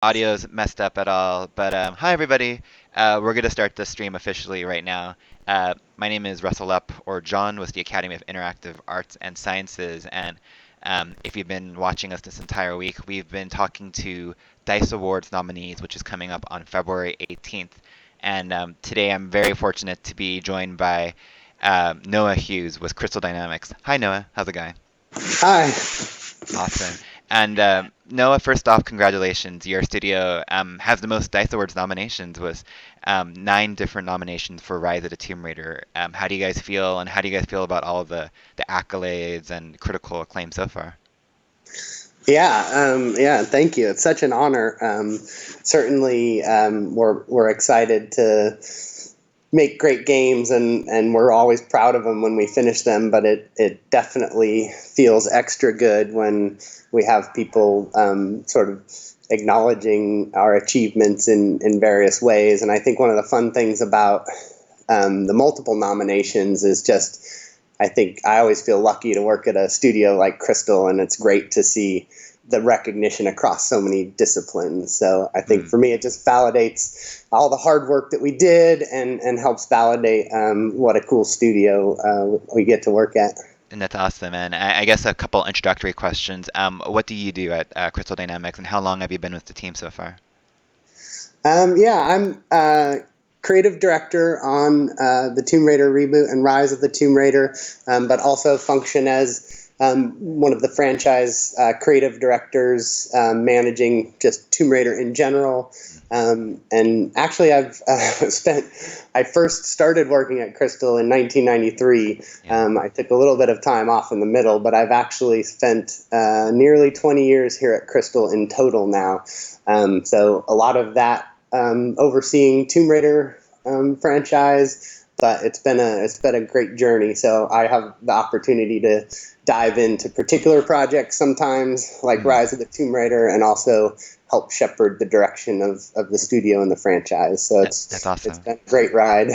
Audio's messed up at all, but hi everybody. We're going to start the stream officially right now. My name is Russell Lepp, or John, with the Academy of Interactive Arts and Sciences, and if you've been watching us this entire week, we've been talking to D.I.C.E Awards nominees, which is coming up on February 18th. And today I'm very fortunate to be joined by Noah Hughes with Crystal Dynamics. Hi Noah, how's it going? Hi. Awesome. And Noah, first off, congratulations. Your studio has the most DICE Awards nominations, with 9 different nominations for Rise of the Tomb Raider. How do you guys feel, and how do you guys feel about all the accolades and critical acclaim so far? Yeah, thank you. It's such an honor. Certainly, we're excited to make great games, and we're always proud of them when we finish them. But it definitely feels extra good when we have people sort of acknowledging our achievements in various ways. And I think one of the fun things about the multiple nominations is just I think I always feel lucky to work at a studio like Crystal, and it's great to see the recognition across so many disciplines. So I think Mm. for me, it just validates all the hard work that we did and helps validate what a cool studio we get to work at. And that's awesome. And I guess a couple introductory questions. What do you do at Crystal Dynamics, and how long have you been with the team so far? Yeah, I'm creative director on the Tomb Raider reboot and Rise of the Tomb Raider, but also function as one of the franchise creative directors, managing just Tomb Raider in general. And actually, I've I first started working at Crystal in 1993. Yeah. I took a little bit of time off in the middle, but I've actually spent nearly 20 years here at Crystal in total now. So a lot of that overseeing Tomb Raider franchise, but it's been a great journey. So I have the opportunity to dive into particular projects sometimes, like Mm. Rise of the Tomb Raider, and also help shepherd the direction of the studio and the franchise. So That's it's awesome. been a great ride.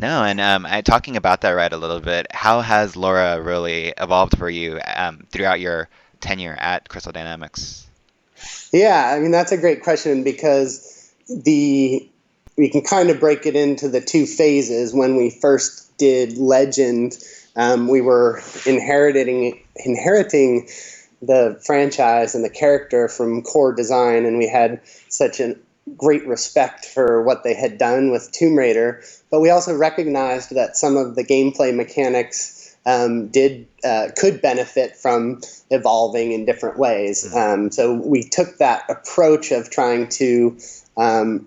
No, and talking about that right a little bit, how has Laura really evolved for you throughout your tenure at Crystal Dynamics? Yeah, I mean that's a great question because the we can kind of break it into the two phases. When we first did Legend, we were inheriting the franchise and the character from core design, and we had such a great respect for what they had done with Tomb Raider. But we also recognized that some of the gameplay mechanics did could benefit from evolving in different ways. Mm. So we took that approach of trying to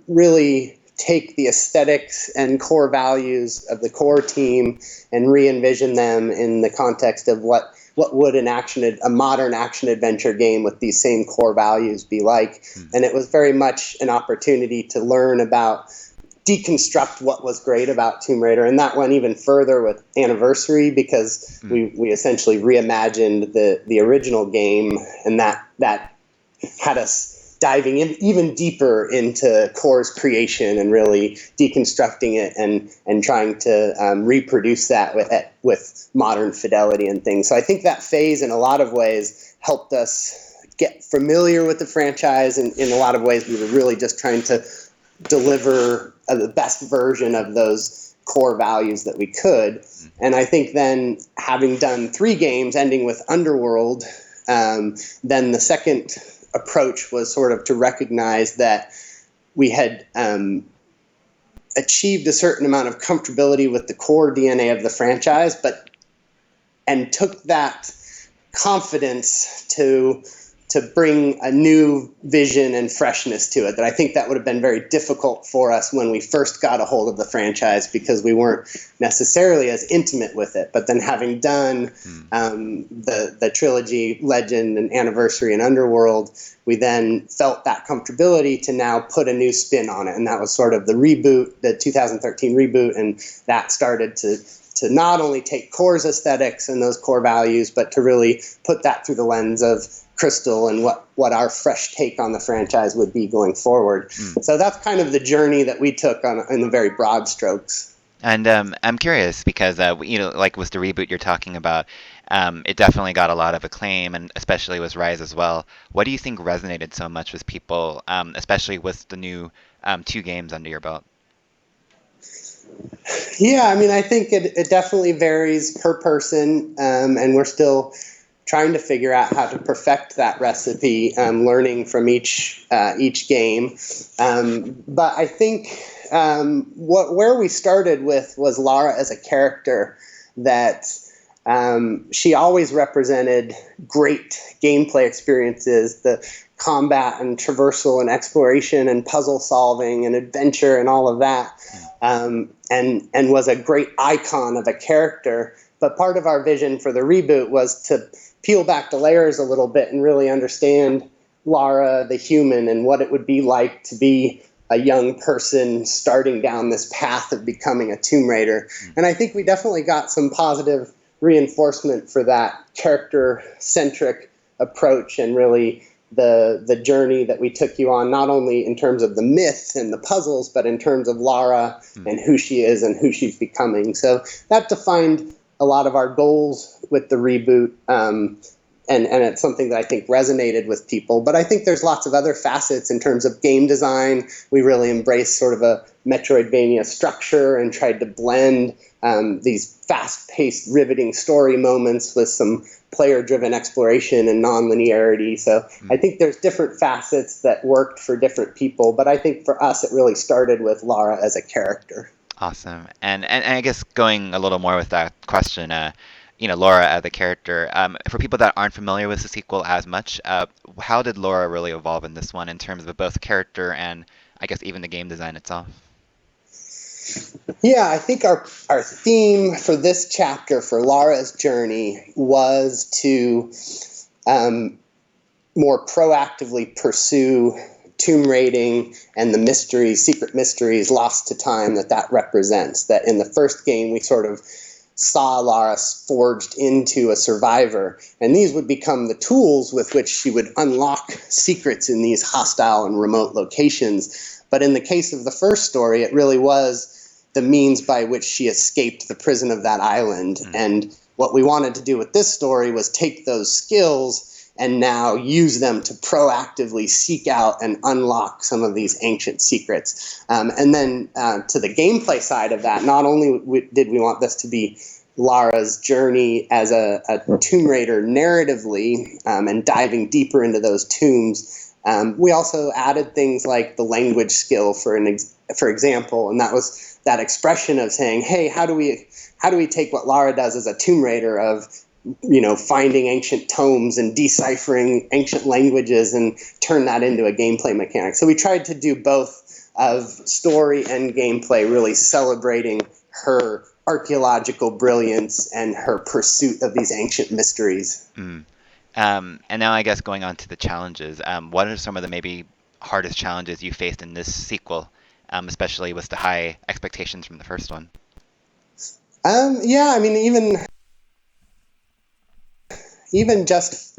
really take the aesthetics and core values of the core team and re-envision them in the context of what would a modern action adventure game with these same core values be like. Mm. And it was very much an opportunity to learn about deconstruct what was great about Tomb Raider, and that went even further with Anniversary because Mm. we essentially reimagined the original game, and that had us diving in even deeper into Core's creation and really deconstructing it and trying to reproduce that with modern fidelity and things. So I think that phase, in a lot of ways, helped us get familiar with the franchise, and in a lot of ways, we were really just trying to deliver the best version of those core values that we could. Mm. And I think then, having done 3 games, ending with Underworld, then the second approach was sort of to recognize that we had achieved a certain amount of comfortability with the core DNA of the franchise, and took that confidence to bring a new vision and freshness to it. That I think that would have been very difficult for us when we first got a hold of the franchise because we weren't necessarily as intimate with it. But then, having done Mm. the trilogy, Legend and Anniversary and Underworld, we then felt that comfortability to now put a new spin on it, and that was sort of the reboot, the 2013 reboot, and that started to not only take Core's aesthetics and those core values, but to really put that through the lens of Crystal and what our fresh take on the franchise would be going forward. Mm. So that's kind of the journey that we took on in the very broad strokes. And I'm curious because like with the reboot you're talking about, It definitely got a lot of acclaim, and especially with Rise as well. What do you think resonated so much with people, especially with the new two games under your belt? Yeah, I mean, I think it definitely varies per person, and we're still trying to figure out how to perfect that recipe, learning from each game. But I think where we started with was Lara as a character that she always represented great gameplay experiences, the combat and traversal and exploration and puzzle solving and adventure and all of that, Mm, and was a great icon of a character. But part of our vision for the reboot was to peel back the layers a little bit and really understand Lara, the human, and what it would be like to be a young person starting down this path of becoming a Tomb Raider. mm, And I think we definitely got some positive reinforcement for that character centric approach, and really the journey that we took you on, not only in terms of the myth and the puzzles, but in terms of Lara mm. and who she is and who she's becoming. So that defined a lot of our goals with the reboot. And it's something that I think resonated with people. But I think there's lots of other facets in terms of game design. We really embraced sort of a Metroidvania structure and tried to blend these fast-paced, riveting story moments with some player-driven exploration and non-linearity. So I Mm. think there's different facets that worked for different people. But I think for us, it really started with Lara as a character. Awesome. And I guess going a little more with that question, Laura as a character, for people that aren't familiar with the sequel as much, how did Laura really evolve in this one in terms of both character and I guess even the game design itself? Yeah, I think our theme for this chapter for Lara's journey was to um, more proactively pursue tomb raiding and the mysteries, secret mysteries lost to time that represents. That in the first game we sort of saw Lara forged into a survivor, and these would become the tools with which she would unlock secrets in these hostile and remote locations. But in the case of the first story, it really was the means by which she escaped the prison of that island. Mm, And what we wanted to do with this story was take those skills and now use them to proactively seek out and unlock some of these ancient secrets. And then to the gameplay side of that, not only did we want this to be Lara's journey as a Tomb Raider narratively, and diving deeper into those tombs, we also added things like the language skill for example, and that was that expression of saying, hey, how do we take what Lara does as a Tomb Raider of finding ancient tomes and deciphering ancient languages and turn that into a gameplay mechanic. So we tried to do both of story and gameplay, really celebrating her archaeological brilliance and her pursuit of these ancient mysteries. mm. And now I guess going on to the challenges, what are some of the maybe hardest challenges you faced in this sequel, especially with the high expectations from the first one? Yeah, I mean, even just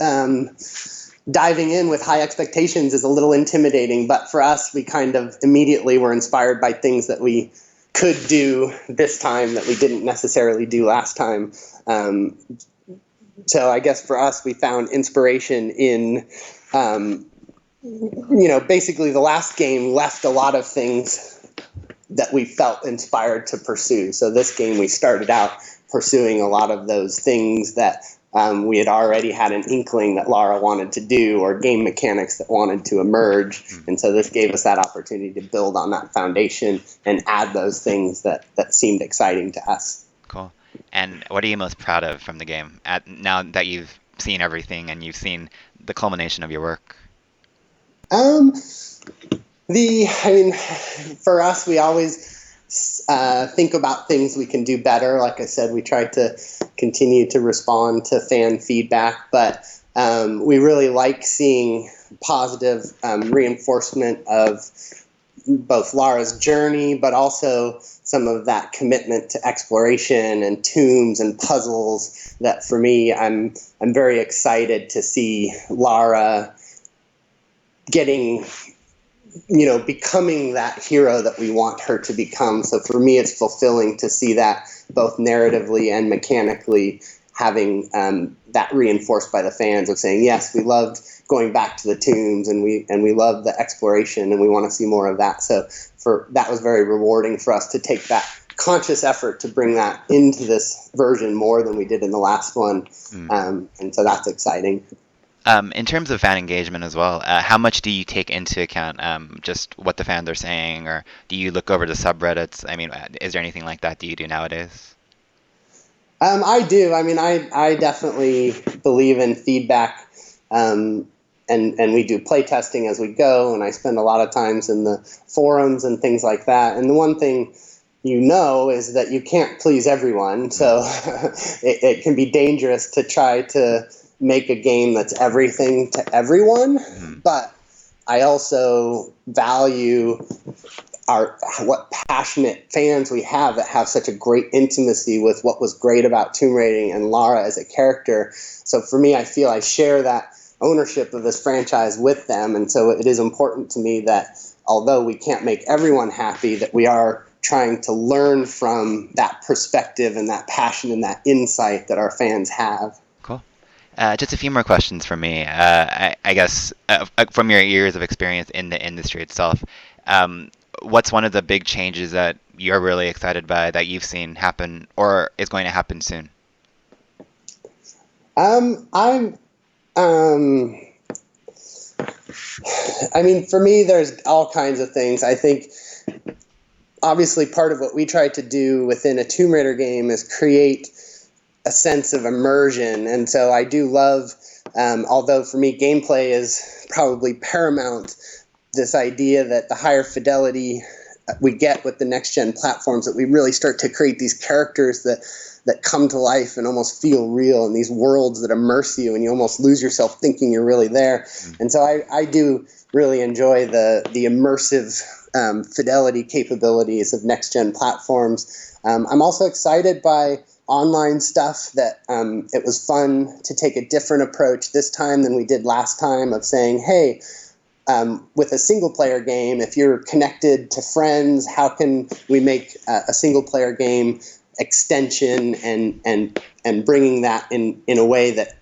diving in with high expectations is a little intimidating, but for us, we kind of immediately were inspired by things that we could do this time that we didn't necessarily do last time. Um, so I guess for us, we found inspiration in, basically the last game left a lot of things that we felt inspired to pursue. So this game, we started out pursuing a lot of those things that we had already had an inkling that Lara wanted to do, or game mechanics that wanted to emerge. Mm, And so this gave us that opportunity to build on that foundation and add those things that seemed exciting to us. cool. And what are you most proud of from the game now that you've seen everything and you've seen the culmination of your work? Um, I mean, for us, we always think about things we can do better. Like I said, we try to continue to respond to fan feedback, but we really like seeing positive reinforcement of both Lara's journey, but also some of that commitment to exploration and tombs and puzzles. That for me, I'm very excited to see Lara getting becoming that hero that we want her to become. So for me, it's fulfilling to see that both narratively and mechanically having that reinforced by the fans of saying, yes, we loved going back to the tombs, and we love the exploration, and we want to see more of that. So that was very rewarding for us to take that conscious effort to bring that into this version more than we did in the last one. Mm. And so that's exciting. In terms of fan engagement as well, how much do you take into account just what the fans are saying, or do you look over the subreddits? I mean, is there anything like that do you do nowadays? I do. I mean, I definitely believe in feedback, and we do play testing as we go, and I spend a lot of times in the forums and things like that. And the one thing is that you can't please everyone, Mm. so it can be dangerous to try to make a game that's everything to everyone. Mhm. But I also value what passionate fans we have that have such a great intimacy with what was great about Tomb Raider and Lara as a character. So for me, I feel I share that ownership of this franchise with them, and so it is important to me that although we can't make everyone happy, that we are trying to learn from that perspective and that passion and that insight that our fans have. Cool. Just a few more questions from me. I guess from your years of experience in the industry itself, what's one of the big changes that you're really excited by that you've seen happen or is going to happen soon? I'm um, I mean, for me, there's all kinds of things. I think obviously part of what we try to do within a Tomb Raider game is create a sense of immersion. And so I do love, although for me, gameplay is probably paramount, this idea that the higher fidelity we get with the next gen platforms, that we really start to create these characters that come to life and almost feel real, and these worlds that immerse you and you almost lose yourself thinking you're really there. Mm. And so I do really enjoy the immersive fidelity capabilities of next gen platforms. I'm also excited by online stuff, that it was fun to take a different approach this time than we did last time, of saying, hey, with a single player game, if you're connected to friends, how can we make a single player game extension, and bringing that in a way that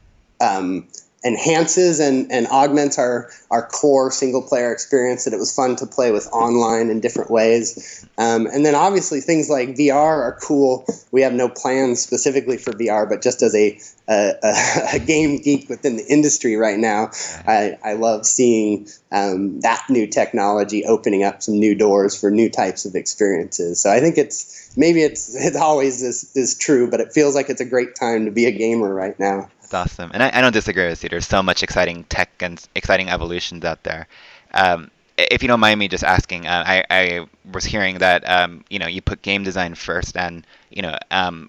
enhances and augments our core single player experience, that it was fun to play with online in different ways. And then obviously things like VR are cool. We have no plans specifically for VR, but just as a game geek within the industry right now, Yeah. I love seeing that new technology opening up some new doors for new types of experiences. So I think it's always is true, but it feels like it's a great time to be a gamer right now. That's awesome. And I don't disagree with you. There's so much exciting tech and exciting evolutions out there. If you don't mind me just asking, I was hearing that you put game design first, and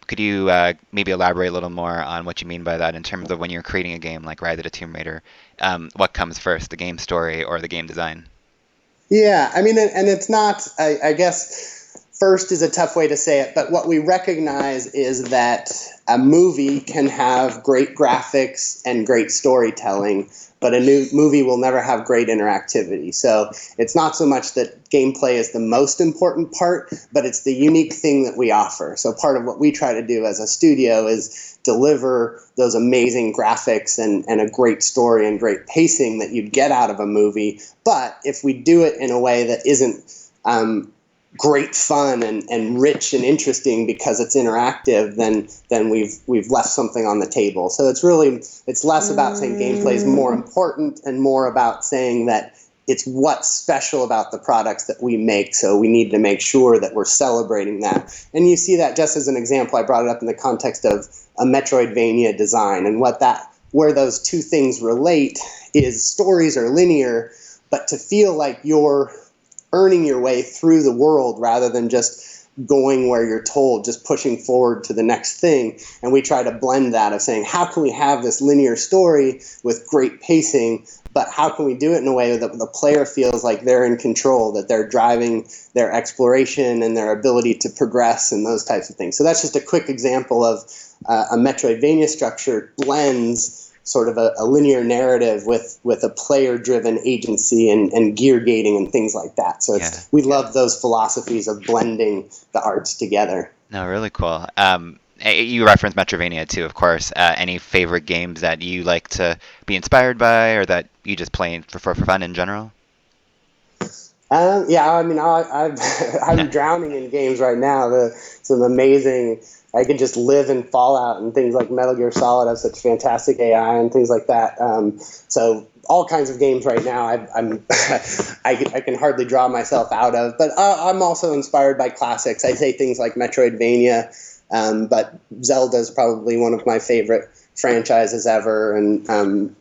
could you maybe elaborate a little more on what you mean by that in terms of when you're creating a game like Rise of the Tomb Raider, what comes first, the game story or the game design? Yeah, I mean, and it's not, I guess, first is a tough way to say it, but what we recognize is that a movie can have great graphics and great storytelling, but a new movie will never have great interactivity. So it's not so much that gameplay is the most important part, but it's the unique thing that we offer. So part of what we try to do as a studio is deliver those amazing graphics and a great story and great pacing that you'd get out of a movie. But if we do it in a way that isn't great fun and rich and interesting because it's interactive, then we've left something on the table. So it's less about saying gameplay is more important and more about saying that it's what's special about the products that we make. So we need to make sure that we're celebrating that. And you see that just as an example. I brought it up in the context of a Metroidvania design, and where those two things relate is stories are linear, but to feel like you're earning your way through the world rather than just going where you're told, just pushing forward to the next thing. And we try to blend that of saying, how can we have this linear story with great pacing, but how can we do it in a way that the player feels like they're in control, that they're driving their exploration and their ability to progress and those types of things. So that's just a quick example of a Metroidvania structure blends sort of a linear narrative with a player-driven agency and gear gating and things like that. So Yeah. we love those philosophies of blending the arts together. No, really cool. You referenced Metrovania too, of course. Any favorite games that you like to be inspired by, or that you just play for fun in general? Yeah, I mean, I'm drowning in games right now. Some amazing. I could just live in Fallout and things like Metal Gear Solid has such fantastic AI and things like that. So all kinds of games right now. I can hardly draw myself out of. But I'm also inspired by classics. I say things like Metroidvania, but Zelda is probably one of my favorite franchises ever, and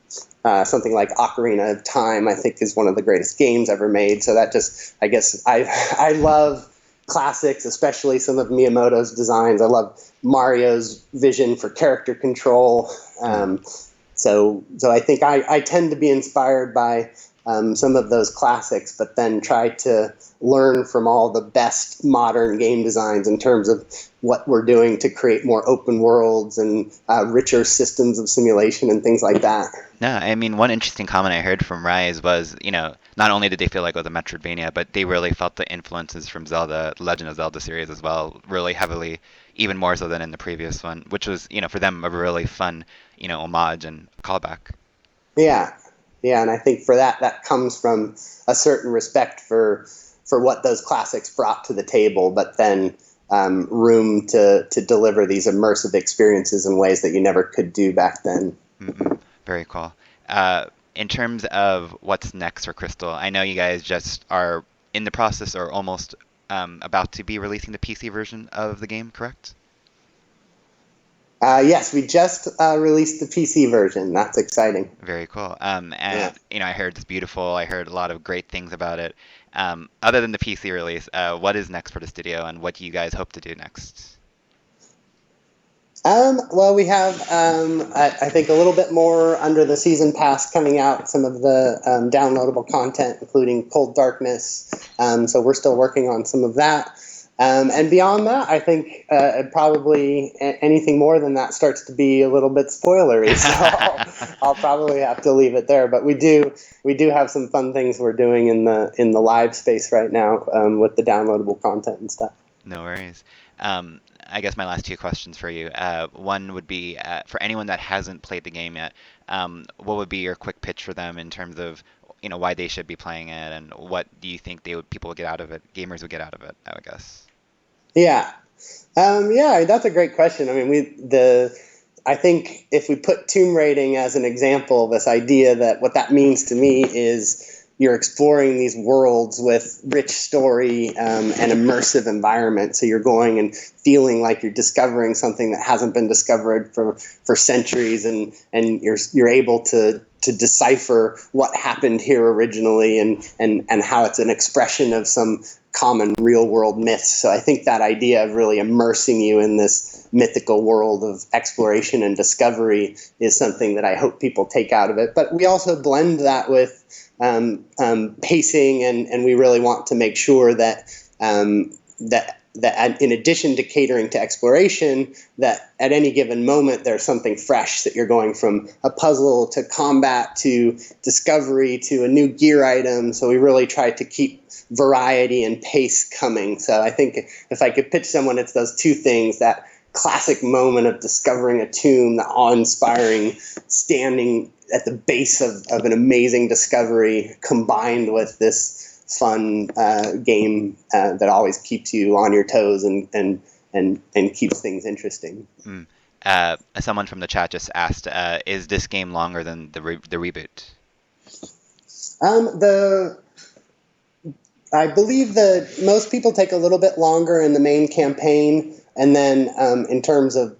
something like Ocarina of Time, I think, is one of the greatest games ever made. So that just, I guess, I love classics, especially some of Miyamoto's designs. I love Mario's vision for character control. Mm. So I think I tend to be inspired by some of those classics, but then try to learn from all the best modern game designs in terms of what we're doing to create more open worlds and richer systems of simulation and things like that. No, I mean, one interesting comment I heard from Rise was, not only did they feel like it was a Metroidvania, but they really felt the influences from Zelda, Legend of Zelda series as well, really heavily, even more so than in the previous one, which was, for them a really fun, homage and callback. Yeah, yeah, and I think for that, that comes from a certain respect for what those classics brought to the table, but then room to deliver these immersive experiences in ways that you never could do back then. Mm-mm, very cool. In terms of what's next for Crystal, I know you guys just are in the process or almost about to be releasing the PC version of the game, correct? Yes, we just released the PC version. That's exciting. Very cool. Yeah. And I heard it's beautiful. I heard a lot of great things about it. Other than the PC release, what is next for the studio, and what do you guys hope to do next? Well, we have, I think, a little bit more under the season pass coming out, some of the downloadable content, including Cold Darkness. So we're still working on some of that. And beyond that, I think probably anything more than that starts to be a little bit spoilery. So I'll probably have to leave it there. But we do have some fun things we're doing in the live space right now with the downloadable content and stuff. No worries. I guess my last two questions for you. One would be for anyone that hasn't played the game yet, what would be your quick pitch for them in terms of, why they should be playing it, and what do you think people would get out of it, gamers would get out of it, I would guess. Yeah. Yeah, that's a great question. I mean, I think if we put tomb raiding as an example, this idea that what that means to me is you're exploring these worlds with rich story and immersive environment. So you're going and feeling like you're discovering something that hasn't been discovered for centuries, and you're able to decipher what happened here originally, and how it's an expression of some common real world myths. So I think that idea of really immersing you in this mythical world of exploration and discovery is something that I hope people take out of it. But we also blend that with pacing, and we really want to make sure that that in addition to catering to exploration, that at any given moment there's something fresh, that you're going from a puzzle to combat to discovery to a new gear item. So we really try to keep variety and pace coming. So I think if I could pitch someone, it's those two things: that classic moment of discovering a tomb, the awe-inspiring standing at the base of an amazing discovery, combined with this fun game that always keeps you on your toes and keeps things interesting. Mm. Someone from the chat just asked, is this game longer than the reboot? The I believe that most people take a little bit longer in the main campaign, and then in terms of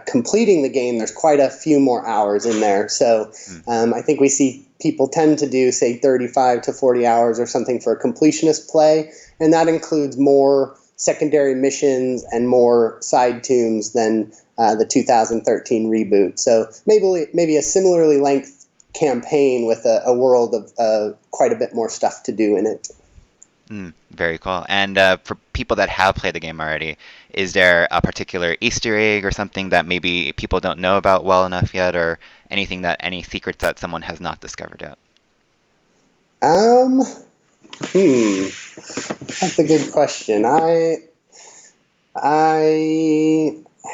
completing the game, there's quite a few more hours in there. So Mm. I think we see people tend to do, say, 35 to 40 hours or something for a completionist play, and that includes more secondary missions and more side tombs than the 2013 reboot. So maybe a similarly length campaign with a world of quite a bit more stuff to do in it. Very cool. And for people that have played the game already, is there a particular Easter egg or something that maybe people don't know about well enough yet, or any secrets that someone has not discovered yet? Um, hmm, that's a good question. I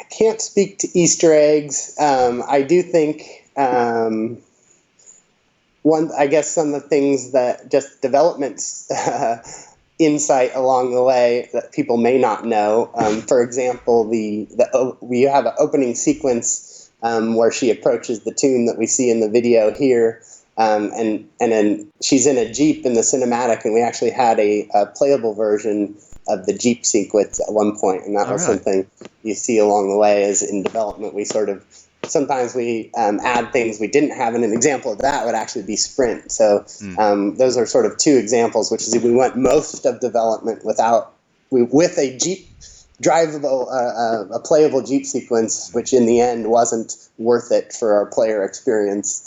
can't speak to Easter eggs. I do think I guess some of the things that just developments insight along the way that people may not know. For example, we have an opening sequence where she approaches the tomb that we see in the video here, and then she's in a Jeep in the cinematic, and we actually had a playable version of the Jeep sequence at one point, and that Oh, was really? something you see along the way as in development. We sort of sometimes we add things we didn't have, and an example of that would actually be sprint. So Mm, those are sort of two examples, which is we went most of development with a Jeep drivable, a playable Jeep sequence, which in the end wasn't worth it for our player experience.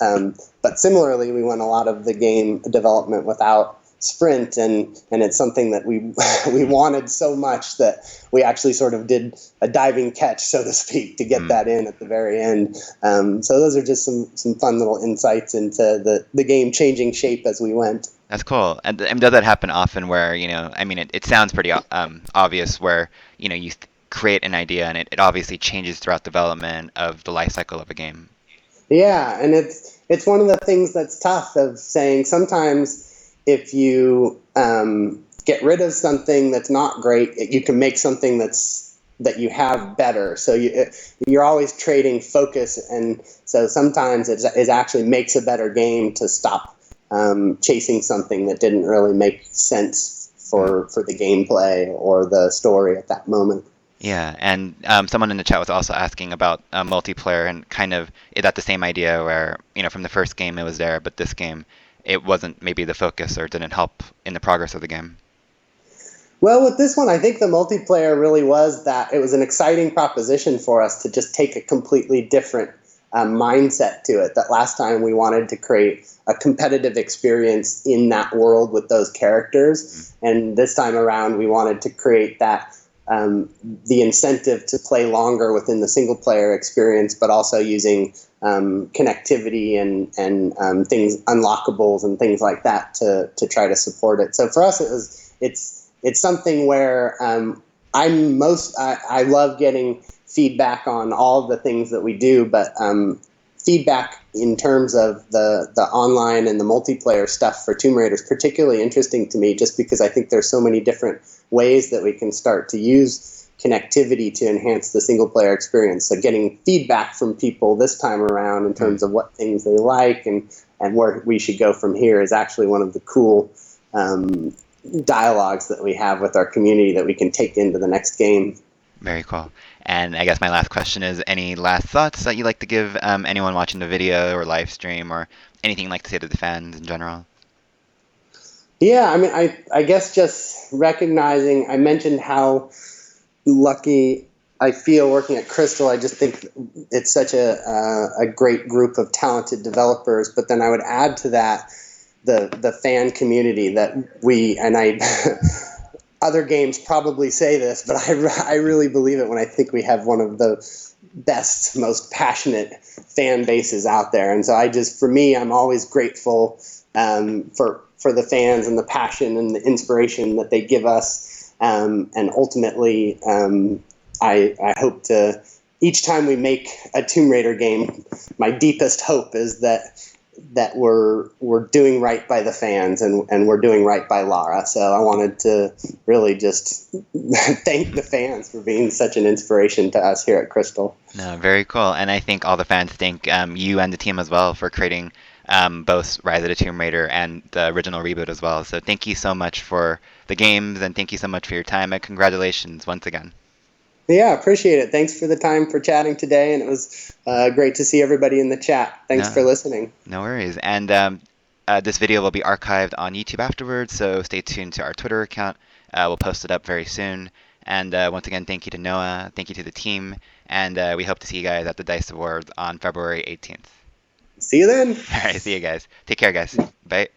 But similarly, we went a lot of the game development without sprint, and it's something that we we wanted so much that we actually sort of did a diving catch, so to speak, to get mm. that in at the very end. So those are just some fun little insights into the game changing shape as we went. That's cool. And does that happen often where, I mean, it sounds pretty obvious where, you create an idea and it obviously changes throughout development of the life cycle of a game. Yeah, and it's one of the things that's tough of saying sometimes if you get rid of something that's not great, you can make something that you have better. So you're always trading focus, and so sometimes it actually makes a better game to stop chasing something that didn't really make sense Mm. for the gameplay or the story at that moment. Yeah, and someone in the chat was also asking about multiplayer and kind of is that the same idea where, from the first game it was there, but this game it wasn't maybe the focus or didn't help in the progress of the game. Well, with this one, I think the multiplayer really was that it was an exciting proposition for us to just take a completely different mindset to it. That last time we wanted to create a competitive experience in that world with those Mm. characters, and this time around we wanted to create that the incentive to play longer within the single player experience, but also using connectivity and things unlockables and things like that to try to support it. So for us, it's something where I love getting feedback on all the things that we do, but feedback in terms of the online and the multiplayer stuff for Tomb Raider is particularly interesting to me, just because I think there's so many different ways that we can start to use connectivity to enhance the single player experience. So getting feedback from people this time around in Mm. terms of what things they like and where we should go from here is actually one of the cool dialogues that we have with our community that we can take into the next game. Very cool. And I guess my last question is any last thoughts that you'd like to give anyone watching the video or live stream or anything you'd like to say to the fans in general? Yeah, I mean, I guess just recognizing, I mentioned how lucky I feel working at Crystal. I just think it's such a great group of talented developers. But then I would add to that the fan community that we and I. Other games probably say this, but I really believe it when I think we have one of the best, most passionate fan bases out there. And so for me, I'm always grateful for the fans and the passion and the inspiration that they give us. And ultimately, I hope to, each time we make a Tomb Raider game, my deepest hope is that we're doing right by the fans and we're doing right by Lara. So I wanted to really just thank the fans for being such an inspiration to us here at Crystal. No, very cool. And I think all the fans thank you and the team as well for creating both Rise of the Tomb Raider and the original reboot as well. So thank you so much for the games and thank you so much for your time and congratulations once again. Yeah, appreciate it. Thanks for the time for chatting today, and it was great to see everybody in the chat. Thanks for No, listening. no worries. And this video will be archived on YouTube afterwards, so stay tuned to our Twitter account. We'll post it up very soon. And once again, thank you to Noah, thank you to the team, and we hope to see you guys at the DICE Awards on February 18th. See you then. All right, see you guys. Take care, guys. Bye.